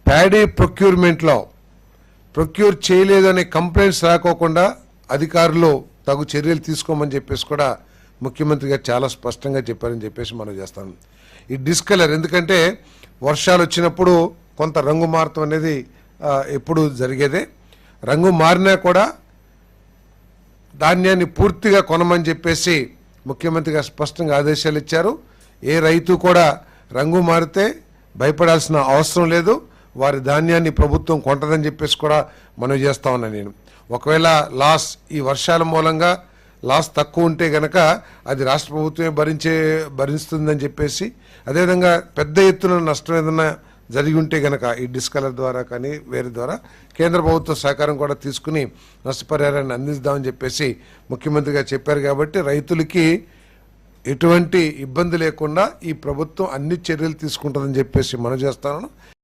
Paddy ప్రొక్యూర్మెంట్లో procure చేయలేదనే complaints రాకోకుండా అధికారులు తగు చర్యలు తీసుకోమని చెప్పేసి కూడా ముఖ్యమంత్రి గారు చాలా స్పష్టంగా చెప్పారని చెప్పేసి మనం చేస్తాం. ఈ డిస్కలర్ ఎందుకంటే వర్షాలు వచ్చినప్పుడు కొంత రంగు మారటం అనేది ఎప్పుడు జరిగేదే. రంగు మారినా కూడా ధాన్యాన్ని పూర్తిగా కొనమని చెప్పేసి ముఖ్యమంత్రి గారు స్పష్టంగా ఆదేశాలు ఇచ్చారు. ఏ రైతు కూడా రంగు మారితే భయపడాల్సిన అవసరం లేదు, వారి ధాన్యాన్ని ప్రభుత్వం కొంటదని చెప్పేసి కూడా మనం చేస్తా ఉన్నాను నేను. ఒకవేళ లాస్ ఈ వర్షాల మూలంగా లాస్ తక్కువ ఉంటే గనక అది రాష్ట్ర ప్రభుత్వమే భరిస్తుందని చెప్పేసి, అదేవిధంగా పెద్ద ఎత్తున నష్టం ఏదైనా జరిగి ఉంటే గనక ఈ డిస్కలర్ ద్వారా కానీ వేరే ద్వారా కేంద్ర ప్రభుత్వ సహకారం కూడా తీసుకుని నష్టపరిహారాన్ని అందిస్తామని చెప్పేసి ముఖ్యమంత్రి గారు చెప్పారు. కాబట్టి రైతులకి ఎటువంటి ఇబ్బంది లేకుండా ఈ ప్రభుత్వం అన్ని చర్యలు తీసుకుంటుందని చెప్పేసి మనం చేస్తాను.